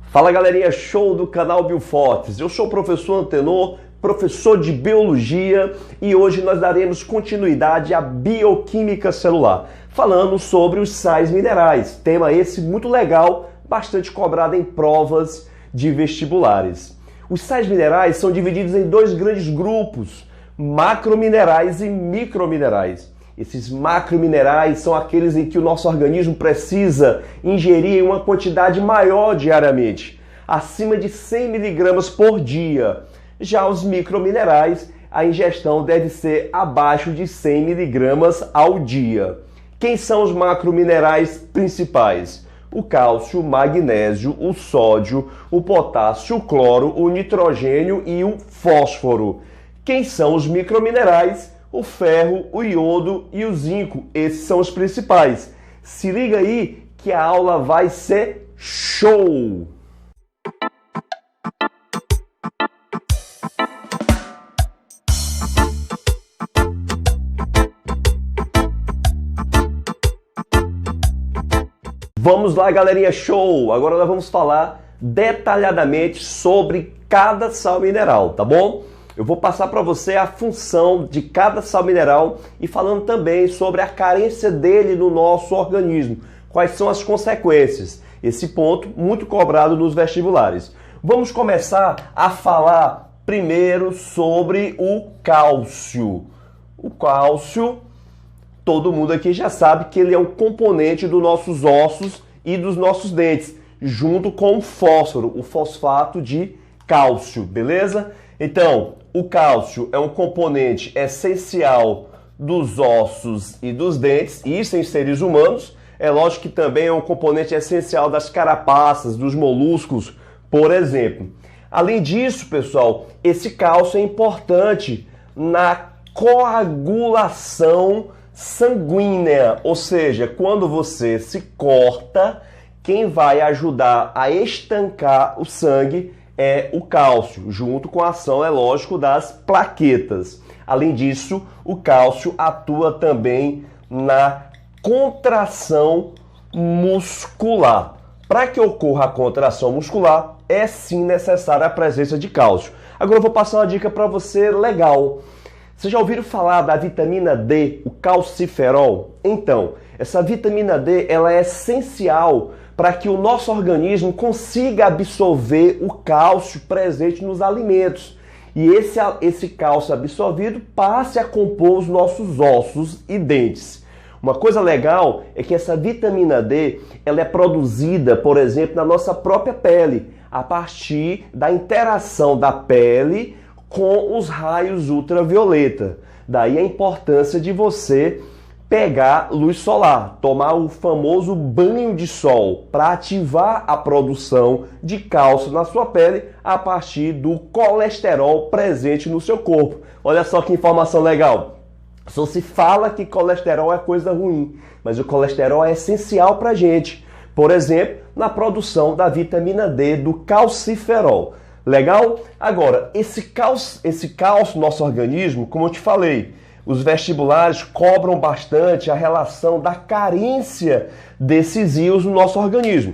Fala galerinha, show do canal Biofortes. Eu sou o professor Antenor, professor de Biologia, e hoje nós daremos continuidade à bioquímica celular, falando sobre os sais minerais. Tema esse muito legal, bastante cobrado em provas de vestibulares. Os sais minerais são divididos em dois grandes grupos, macrominerais e microminerais. Esses macrominerais são aqueles em que o nosso organismo precisa ingerir uma quantidade maior diariamente, acima de 100 mg por dia. Já os microminerais, a ingestão deve ser abaixo de 100 mg ao dia. Quem são os macrominerais principais? O cálcio, o magnésio, o sódio, o potássio, o cloro, o nitrogênio e o fósforo. Quem são os microminerais? O ferro, o iodo e o zinco. Esses são os principais. Se liga aí que a aula vai ser show! Vamos lá, galerinha, show! Agora nós vamos falar detalhadamente sobre cada sal mineral, tá bom? Eu vou passar para você a função de cada sal mineral e falando também sobre a carência dele no nosso organismo. Quais são as consequências? Esse ponto muito cobrado nos vestibulares. Vamos começar a falar primeiro sobre o cálcio. O cálcio, todo mundo aqui já sabe que ele é um componente dos nossos ossos e dos nossos dentes, junto com o fósforo, o fosfato de cálcio, beleza? Então, o cálcio é um componente essencial dos ossos e dos dentes, isso em seres humanos. É lógico que também é um componente essencial das carapaças, dos moluscos, por exemplo. Além disso, pessoal, esse cálcio é importante na coagulação sanguínea, ou seja, quando você se corta, quem vai ajudar a estancar o sangue é o cálcio, junto com a ação, é lógico, das plaquetas. Além disso, o cálcio atua também na contração muscular. Para que ocorra a contração muscular, é sim necessária a presença de cálcio. Agora eu vou passar uma dica para você legal. Vocês já ouviram falar da vitamina D, o calciferol? Então, essa vitamina D ela é essencial para que o nosso organismo consiga absorver o cálcio presente nos alimentos. E esse cálcio absorvido passe a compor os nossos ossos e dentes. Uma coisa legal é que essa vitamina D ela é produzida, por exemplo, na nossa própria pele, a partir da interação da pele com os raios ultravioleta. Daí a importância de você pegar luz solar, tomar o famoso banho de sol para ativar a produção de cálcio na sua pele a partir do colesterol presente no seu corpo. Olha só que informação legal. Só se fala que colesterol é coisa ruim, mas o colesterol é essencial para a gente. Por exemplo, na produção da vitamina D, do calciferol. Legal? Agora, esse cálcio no nosso organismo, como eu te falei, os vestibulares cobram bastante a relação da carência desses íons no nosso organismo.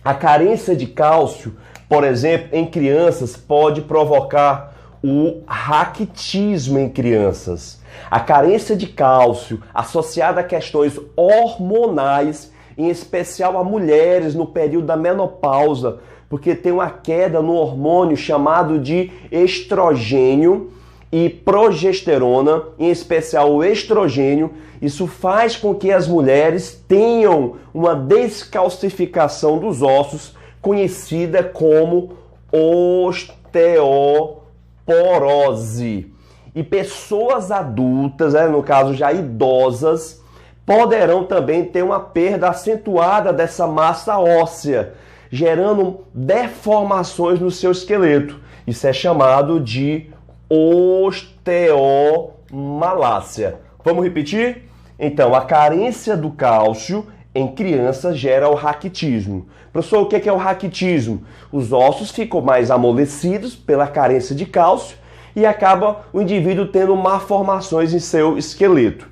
A carência de cálcio, por exemplo, em crianças, pode provocar o raquitismo em crianças. A carência de cálcio associada a questões hormonais, em especial a mulheres no período da menopausa, porque tem uma queda no hormônio chamado de estrogênio e progesterona, em especial o estrogênio. Isso faz com que as mulheres tenham uma descalcificação dos ossos, conhecida como osteoporose. E pessoas adultas, no caso já idosas, poderão também ter uma perda acentuada dessa massa óssea, gerando deformações no seu esqueleto. Isso é chamado de osteomalácia. Vamos repetir? Então, a carência do cálcio em crianças gera o raquitismo. Professor, o que é o raquitismo? Os ossos ficam mais amolecidos pela carência de cálcio e acaba o indivíduo tendo malformações em seu esqueleto.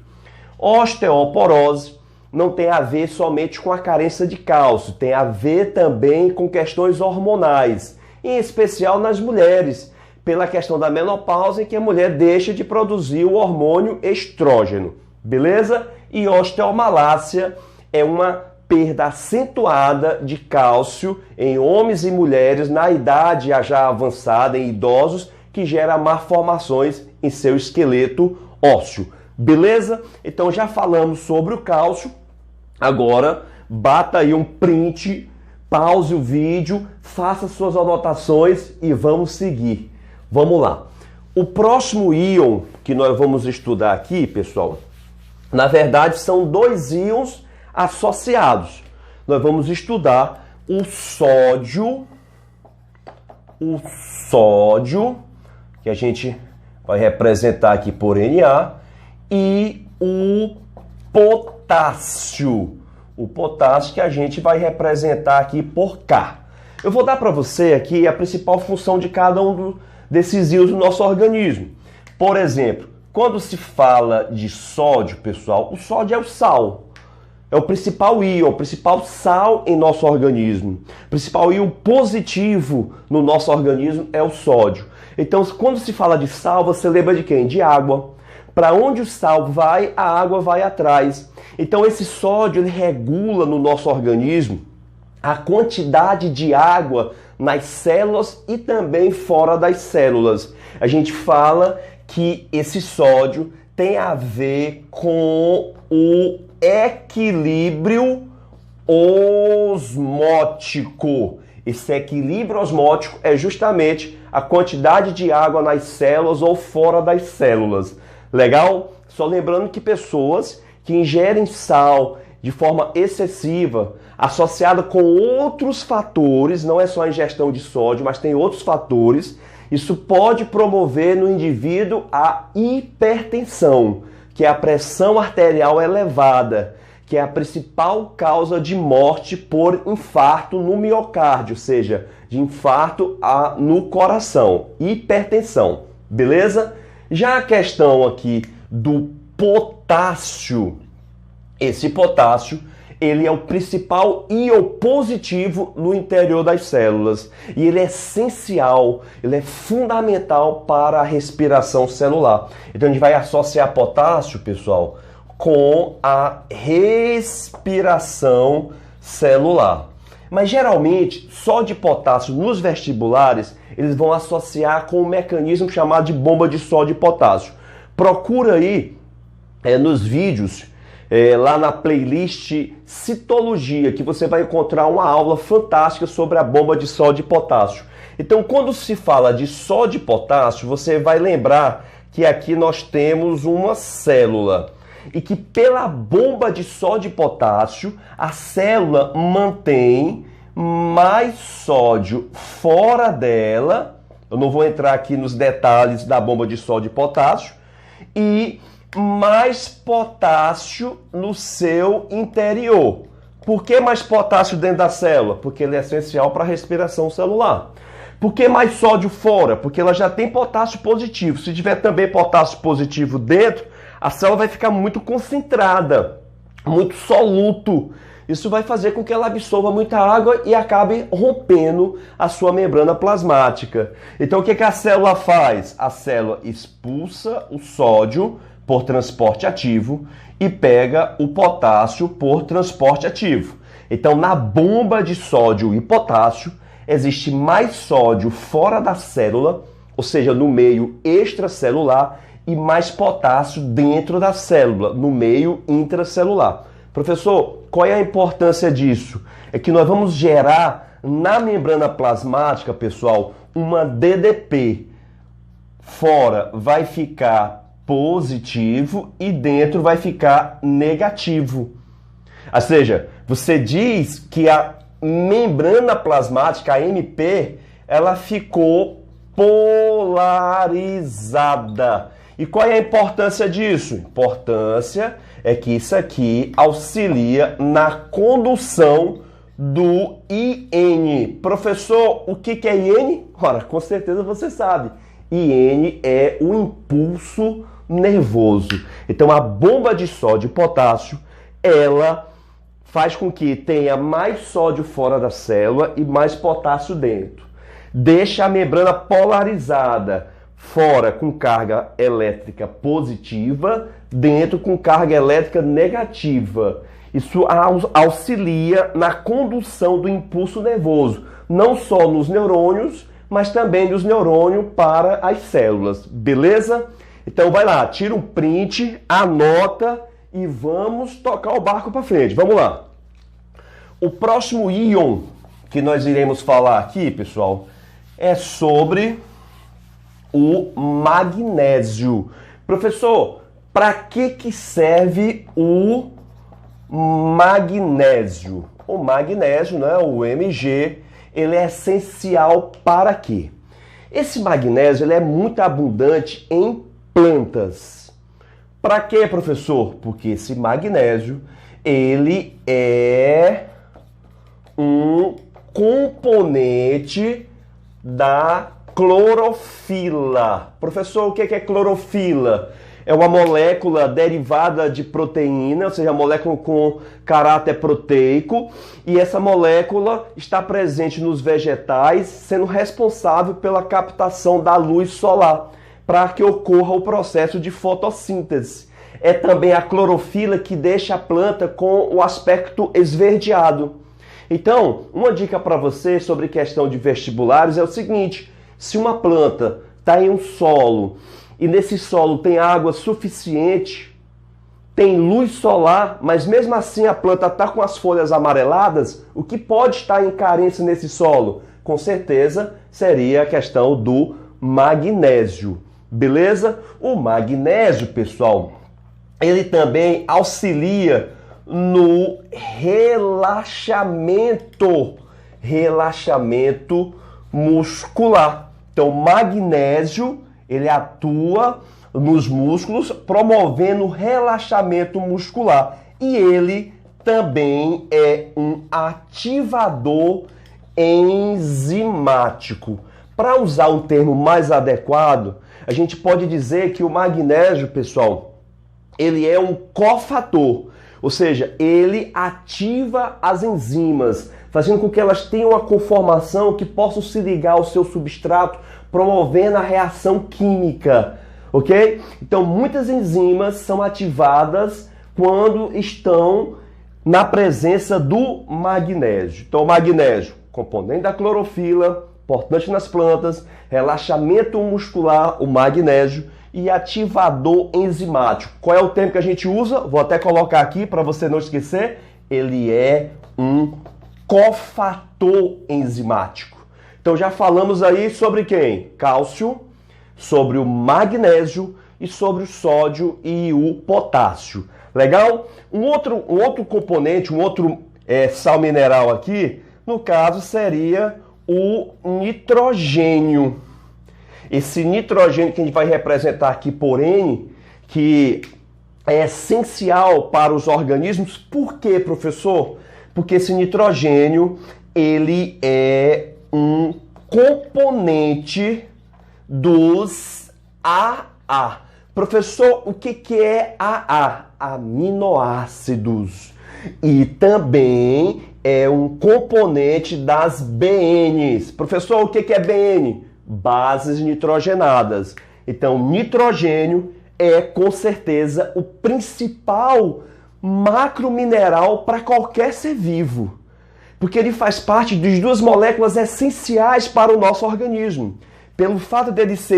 Osteoporose não tem a ver somente com a carência de cálcio, tem a ver também com questões hormonais, em especial nas mulheres, pela questão da menopausa, em que a mulher deixa de produzir o hormônio estrógeno, beleza? E osteomalácia é uma perda acentuada de cálcio em homens e mulheres na idade já avançada, em idosos, que gera malformações em seu esqueleto ósseo. Beleza? Então já falamos sobre o cálcio. Agora bata aí um print, pause o vídeo, faça suas anotações e vamos seguir. Vamos lá. O próximo íon que nós vamos estudar aqui, pessoal, na verdade são dois íons associados. Nós vamos estudar o sódio, que a gente vai representar aqui por Na, e o potássio. O potássio que a gente vai representar aqui por K. Eu vou dar para você aqui a principal função de cada um desses íons no nosso organismo. Por exemplo, quando se fala de sódio, pessoal, o sódio é o sal. É o principal íon, o principal sal em nosso organismo. O principal íon positivo no nosso organismo é o sódio. Então, quando se fala de sal, você lembra de quem? De água. Para onde o sal vai, a água vai atrás. Então, esse sódio ele regula no nosso organismo a quantidade de água nas células e também fora das células. A gente fala que esse sódio tem a ver com o equilíbrio osmótico. Esse equilíbrio osmótico é justamente a quantidade de água nas células ou fora das células. Legal? Só lembrando que pessoas que ingerem sal de forma excessiva, associada com outros fatores, não é só a ingestão de sódio, mas tem outros fatores, isso pode promover no indivíduo a hipertensão, que é a pressão arterial elevada, que é a principal causa de morte por infarto no miocárdio, ou seja, de infarto no coração, hipertensão, beleza? Já a questão aqui do potássio, esse potássio, ele é o principal íon positivo no interior das células e ele é essencial, ele é fundamental para a respiração celular. Então a gente vai associar potássio, pessoal, com a respiração celular. Mas geralmente, só de potássio nos vestibulares, eles vão associar com um mecanismo chamado de bomba de sódio e potássio. Procura aí nos vídeos, lá na playlist Citologia, que você vai encontrar uma aula fantástica sobre a bomba de sódio e potássio. Então, quando se fala de sódio e potássio, você vai lembrar que aqui nós temos uma célula e que pela bomba de sódio e potássio, a célula mantém mais sódio fora dela. Eu não vou entrar aqui nos detalhes da bomba de sódio e potássio. E mais potássio no seu interior. Por que mais potássio dentro da célula? Porque ele é essencial para a respiração celular. Por que mais sódio fora? Porque ela já tem potássio positivo. Se tiver também potássio positivo dentro, a célula vai ficar muito concentrada, muito soluto. Isso vai fazer com que ela absorva muita água e acabe rompendo a sua membrana plasmática. Então o que a célula faz? A célula expulsa o sódio por transporte ativo e pega o potássio por transporte ativo. Então, na bomba de sódio e potássio, existe mais sódio fora da célula, ou seja, no meio extracelular, e mais potássio dentro da célula, no meio intracelular. Professor, qual é a importância disso? É que nós vamos gerar na membrana plasmática, pessoal, uma DDP. Fora vai ficar positivo e dentro vai ficar negativo. Ou seja, você diz que a membrana plasmática, a MP, ela ficou polarizada. E qual é a importância disso? A importância é que isso aqui auxilia na condução do IN. Professor, o que é IN? Ora, com certeza você sabe. IN é o impulso nervoso. Então, a bomba de sódio e potássio ela faz com que tenha mais sódio fora da célula e mais potássio dentro. Deixa a membrana polarizada, fora com carga elétrica positiva, dentro com carga elétrica negativa. Isso auxilia na condução do impulso nervoso, não só nos neurônios, mas também dos neurônios para as células, beleza? Então vai lá, tira um print, anota e vamos tocar o barco para frente. Vamos lá. O próximo íon que nós iremos falar aqui, pessoal, é sobre o magnésio. Professor, para que serve o magnésio? O magnésio, né, o Mg, ele é essencial para quê? Esse magnésio ele é muito abundante em plantas. Para quê, professor? Porque esse magnésio ele é um componente da clorofila. Professor, o que é clorofila? É uma molécula derivada de proteína, ou seja, molécula com caráter proteico, e essa molécula está presente nos vegetais, sendo responsável pela captação da luz solar, para que ocorra o processo de fotossíntese. É também a clorofila que deixa a planta com o aspecto esverdeado. Então, uma dica para você sobre questão de vestibulares é o seguinte: se uma planta está em um solo e nesse solo tem água suficiente, tem luz solar, mas mesmo assim a planta está com as folhas amareladas, o que pode estar em carência nesse solo? Com certeza seria a questão do magnésio, beleza? O magnésio, pessoal, ele também auxilia no relaxamento muscular. Então, o magnésio, ele atua nos músculos, promovendo o relaxamento muscular. E ele também é um ativador enzimático. Para usar um termo mais adequado, a gente pode dizer que o magnésio, pessoal, ele é um cofator. Ou seja, ele ativa as enzimas, fazendo com que elas tenham uma conformação que possam se ligar ao seu substrato, promovendo a reação química, ok? Então, muitas enzimas são ativadas quando estão na presença do magnésio. Então, o magnésio, componente da clorofila, importante nas plantas, relaxamento muscular, o magnésio, e ativador enzimático. Qual é o termo que a gente usa? Vou até colocar aqui para você não esquecer. Ele é um cofator enzimático. Então já falamos aí sobre quem? Cálcio, sobre o magnésio e sobre o sódio e o potássio. Legal? Um outro componente, um outro sal mineral aqui, no caso seria o nitrogênio. Esse nitrogênio que a gente vai representar aqui por N, que é essencial para os organismos. Por quê, professor? Porque esse nitrogênio, ele é um componente dos AA. Professor, o que é AA? Aminoácidos. E também é um componente das BNs. Professor, o que é BN? Bases nitrogenadas. Então, nitrogênio é com certeza o principal macromineral para qualquer ser vivo, porque ele faz parte das duas moléculas essenciais para o nosso organismo. Pelo fato deles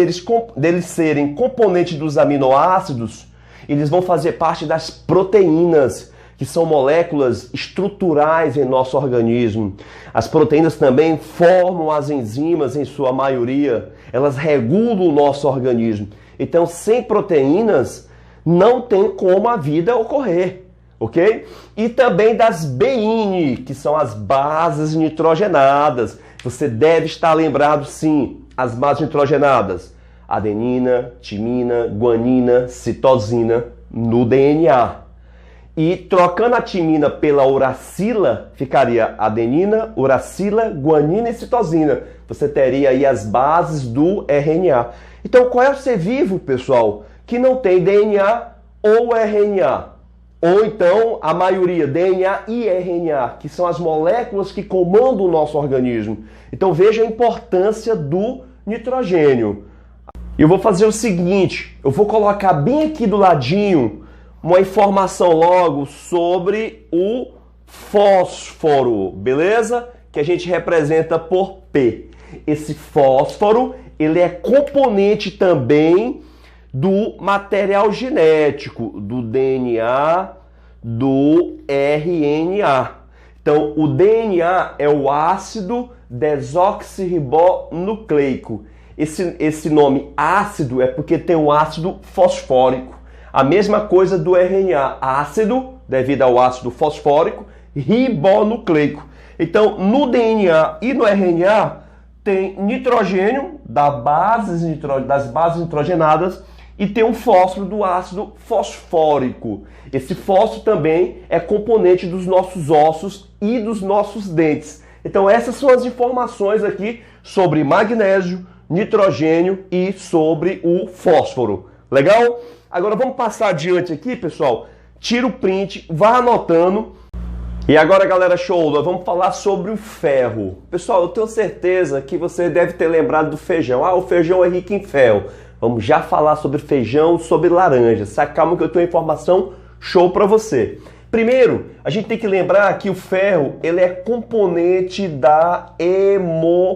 serem componentes dos aminoácidos, eles vão fazer parte das proteínas, que são moléculas estruturais em nosso organismo. As proteínas também formam as enzimas em sua maioria, elas regulam o nosso organismo. Então, sem proteínas, não tem como a vida ocorrer, ok? E também das BN, que são as bases nitrogenadas. Você deve estar lembrado, sim, as bases nitrogenadas: adenina, timina, guanina, citosina no DNA. E trocando a timina pela uracila, ficaria adenina, uracila, guanina e citosina. Você teria aí as bases do RNA. Então, qual é o ser vivo, pessoal, que não tem DNA ou RNA? Ou então a maioria, DNA e RNA, que são as moléculas que comandam o nosso organismo. Então veja a importância do nitrogênio. Eu vou fazer o seguinte, eu vou colocar bem aqui do ladinho uma informação logo sobre o fósforo, beleza? Que a gente representa por P. Esse fósforo, ele é componente também do material genético, do DNA, do RNA. Então, o DNA é o ácido desoxirribonucleico. Esse nome ácido é porque tem um ácido fosfórico. A mesma coisa do RNA, ácido, devido ao ácido fosfórico, ribonucleico. Então, no DNA e no RNA, tem nitrogênio das bases nitrogenadas e tem um fósforo do ácido fosfórico. Esse fósforo também é componente dos nossos ossos e dos nossos dentes. Então essas são as informações aqui sobre magnésio, nitrogênio e sobre o fósforo. Legal? Agora vamos passar adiante aqui, pessoal. Tira o print, vá anotando. E agora, galera, show, nós vamos falar sobre o ferro. Pessoal, eu tenho certeza que você deve ter lembrado do feijão. Ah, o feijão é rico em ferro. Vamos já falar sobre feijão, sobre laranja. Se acalma que eu tenho informação show para você. Primeiro, a gente tem que lembrar que o ferro, ele é componente da hemoglobina.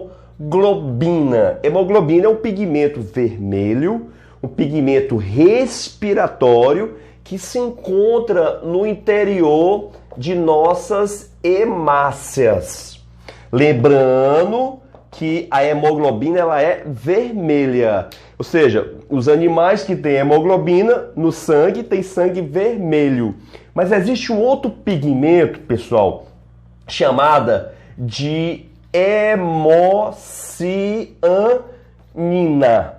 Hemoglobina é um pigmento vermelho, um pigmento respiratório que se encontra no interior de nossas hemácias. Lembrando que a hemoglobina ela é vermelha. Ou seja, os animais que têm hemoglobina no sangue têm sangue vermelho. Mas existe um outro pigmento, pessoal, chamada de hemocianina.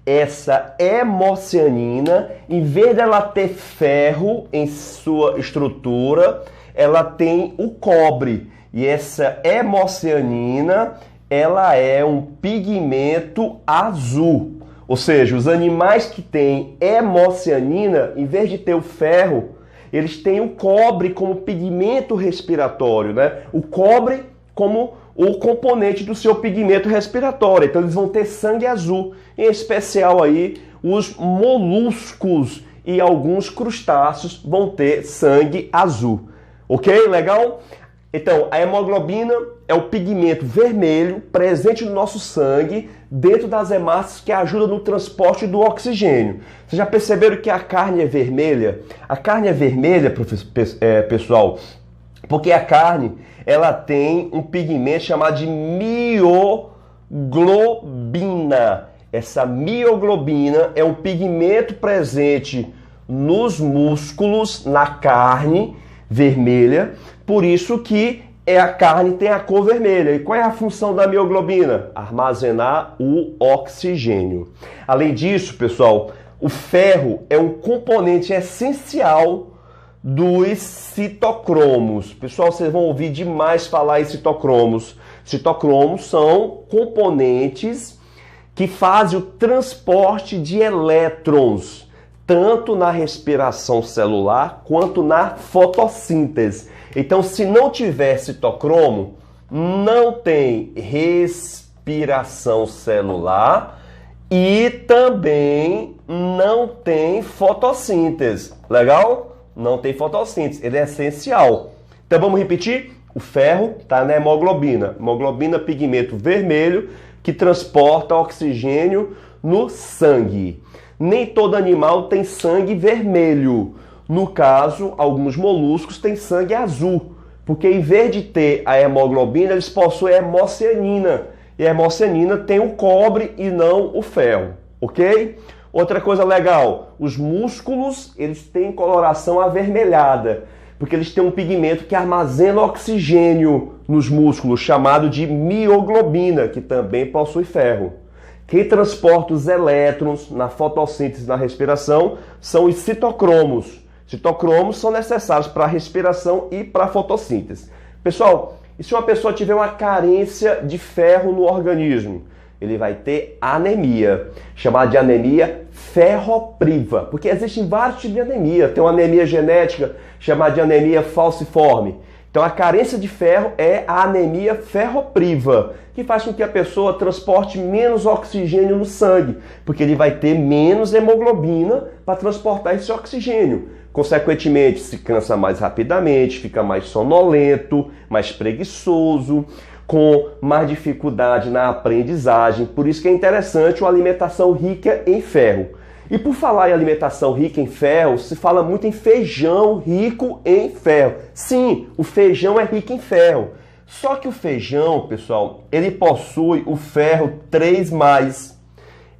Essa hemocianina, em vez dela ter ferro em sua estrutura, ela tem o cobre. E essa hemocianina, ela é um pigmento azul. Ou seja, os animais que têm hemocianina, em vez de ter o ferro, eles têm o cobre como pigmento respiratório, né? O cobre como o componente do seu pigmento respiratório. Então eles vão ter sangue azul, em especial aí os moluscos e alguns crustáceos vão ter sangue azul. Ok? Legal? Então, a hemoglobina é o pigmento vermelho presente no nosso sangue, dentro das hemácias que ajuda no transporte do oxigênio. Vocês já perceberam que a carne é vermelha? A carne é vermelha, pessoal, porque a carne ela tem um pigmento chamado de mioglobina. Essa mioglobina é um pigmento presente nos músculos, na carne vermelha, por isso que a carne tem a cor vermelha. E qual é a função da mioglobina? Armazenar o oxigênio. Além disso, pessoal, o ferro é um componente essencial dos citocromos. Pessoal, vocês vão ouvir demais falar em citocromos. Citocromos são componentes que fazem o transporte de elétrons, tanto na respiração celular quanto na fotossíntese. Então, se não tiver citocromo, não tem respiração celular e também não tem fotossíntese. Legal? Não tem fotossíntese, ele é essencial. Então vamos repetir? O ferro está na hemoglobina. Hemoglobina, pigmento vermelho que transporta oxigênio no sangue. Nem todo animal tem sangue vermelho. No caso, alguns moluscos têm sangue azul, porque em vez de ter a hemoglobina, eles possuem a hemocianina. E a hemocianina tem o cobre e não o ferro, ok? Outra coisa legal, os músculos, eles têm coloração avermelhada, porque eles têm um pigmento que armazena oxigênio nos músculos, chamado de mioglobina, que também possui ferro. Quem transporta os elétrons na fotossíntese e na respiração são os citocromos. Citocromos são necessários para a respiração e para a fotossíntese. Pessoal, e se uma pessoa tiver uma carência de ferro no organismo? ele vai ter anemia, chamada de anemia ferropriva, porque existem vários tipos de anemia. Tem uma anemia genética chamada de anemia falciforme. Então a carência de ferro é a anemia ferropriva, que faz com que a pessoa transporte menos oxigênio no sangue, porque ele vai ter menos hemoglobina para transportar esse oxigênio. Consequentemente, se cansa mais rapidamente, fica mais sonolento, mais preguiçoso, com mais dificuldade na aprendizagem. Por isso que é interessante uma alimentação rica em ferro. E por falar em alimentação rica em ferro, se fala muito em feijão rico em ferro. Sim, o feijão é rico em ferro. Só que o feijão, pessoal, ele possui o ferro 3+.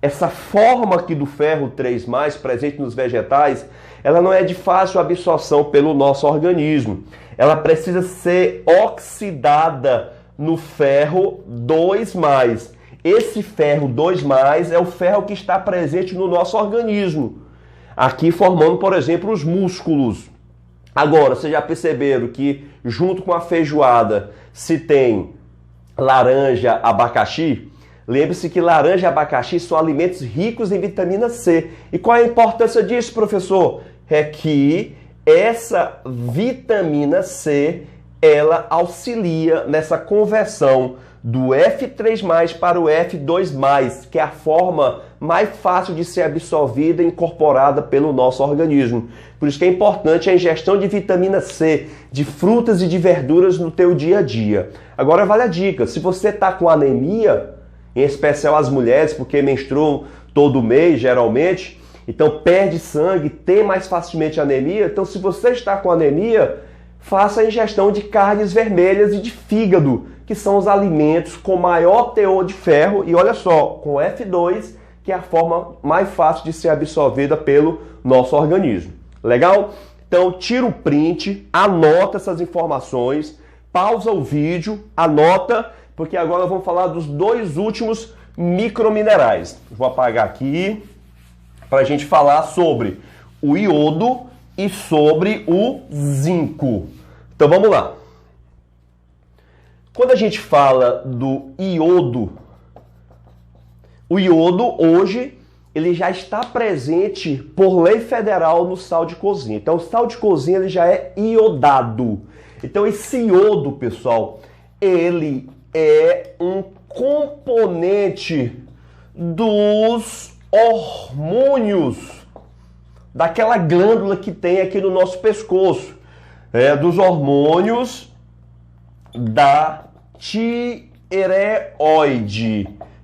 Essa forma aqui do ferro 3+, presente nos vegetais, ela não é de fácil absorção pelo nosso organismo. Ela precisa ser oxidada no ferro 2+. Esse ferro 2+, é o ferro que está presente no nosso organismo. Aqui formando, por exemplo, os músculos. Agora, vocês já perceberam que junto com a feijoada se tem laranja, abacaxi? Lembre-se que laranja e abacaxi são alimentos ricos em vitamina C. E qual é a importância disso, professor? É que essa vitamina C, ela auxilia nessa conversão do F3+ para o F2+, que é a forma mais fácil de ser absorvida e incorporada pelo nosso organismo. Por isso que é importante a ingestão de vitamina C, de frutas e de verduras no teu dia a dia. Agora vale a dica, se você está com anemia, em especial as mulheres, porque menstruam todo mês geralmente, então perde sangue, tem mais facilmente anemia, então se você está com anemia, faça a ingestão de carnes vermelhas e de fígado, que são os alimentos com maior teor de ferro, e olha só, com F2, que é a forma mais fácil de ser absorvida pelo nosso organismo. Legal? Então tira o print, anota essas informações, pausa o vídeo, anota, porque agora vamos falar dos 2 últimos microminerais. Vou apagar aqui para a gente falar sobre o iodo e sobre o zinco. Então vamos lá. Quando a gente fala do iodo, o iodo hoje ele já está presente por lei federal no sal de cozinha. Então o sal de cozinha ele já é iodado. Então esse iodo, pessoal, ele é um componente dos hormônios daquela glândula que tem aqui no nosso pescoço, dos hormônios da tireoide,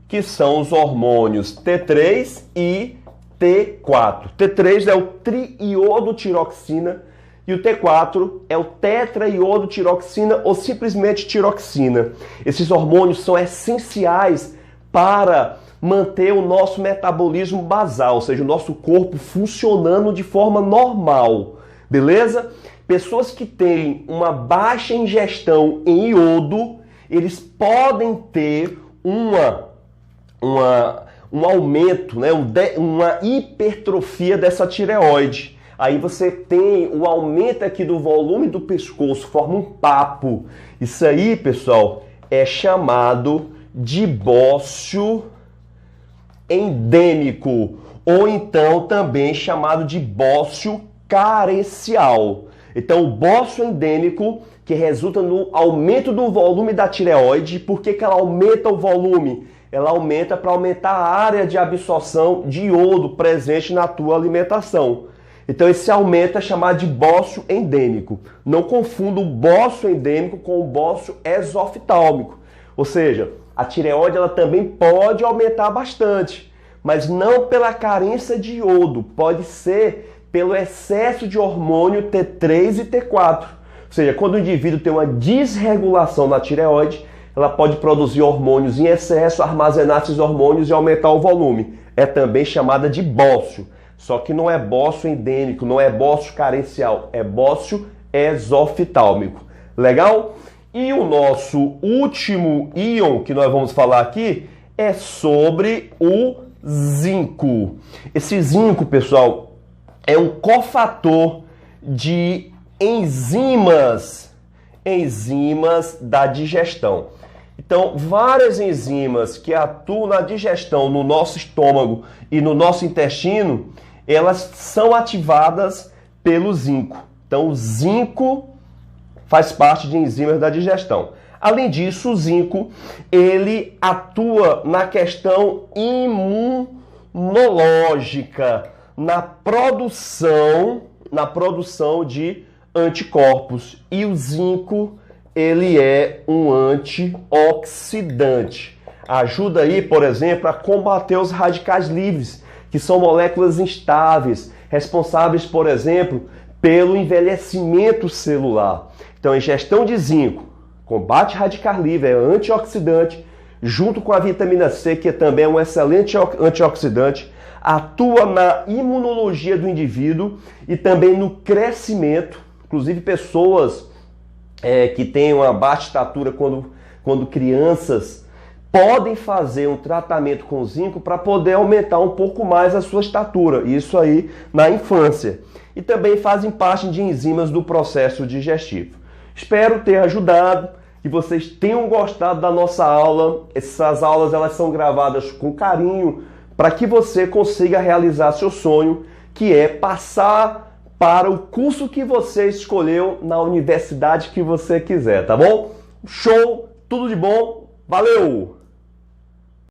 que são os hormônios T3 e T4. T3 é o triiodotiroxina e o T4 é o tetraiodotiroxina ou simplesmente tiroxina. Esses hormônios são essenciais para manter o nosso metabolismo basal, ou seja, o nosso corpo funcionando de forma normal, beleza? Pessoas que têm uma baixa ingestão em iodo, eles podem ter um aumento, né, uma hipertrofia dessa tireoide. Aí você tem o aumento aqui do volume do pescoço, forma um papo. Isso aí, pessoal, é chamado de bócio endêmico, ou então também chamado de bócio carencial. Então, o bócio endêmico, que resulta no aumento do volume da tireoide. Por que ela aumenta o volume? Ela aumenta para aumentar a área de absorção de iodo presente na tua alimentação. Então, esse aumento é chamado de bócio endêmico. Não confunda o bócio endêmico com o bócio exoftálmico. Ou seja, a tireoide ela também pode aumentar bastante, mas não pela carência de iodo, pode ser pelo excesso de hormônio T3 e T4. Ou seja, quando o indivíduo tem uma desregulação na tireoide, ela pode produzir hormônios em excesso, armazenar esses hormônios e aumentar o volume. É também chamada de bócio. Só que não é bócio endêmico, não é bócio carencial, é bócio exoftálmico. Legal? E o nosso último íon que nós vamos falar aqui é sobre o zinco. Esse zinco, pessoal, é um cofator de enzimas da digestão. Então, várias enzimas que atuam na digestão no nosso estômago e no nosso intestino, elas são ativadas pelo zinco. Então, o zinco faz parte de enzimas da digestão. Além disso, o zinco, ele atua na questão imunológica, na produção de anticorpos. E o zinco, ele é um antioxidante. Ajuda aí, por exemplo, a combater os radicais livres, que são moléculas instáveis, responsáveis, por exemplo, pelo envelhecimento celular. Então, a ingestão de zinco combate radical livre, é antioxidante, junto com a vitamina C, que também é um excelente antioxidante, atua na imunologia do indivíduo e também no crescimento. Inclusive, pessoas que têm uma baixa estatura quando crianças podem fazer um tratamento com zinco para poder aumentar um pouco mais a sua estatura. Isso aí na infância. E também fazem parte de enzimas do processo digestivo. Espero ter ajudado, que vocês tenham gostado da nossa aula. Essas aulas elas são gravadas com carinho para que você consiga realizar seu sonho, que é passar para o curso que você escolheu na universidade que você quiser, tá bom? Show, tudo de bom, valeu!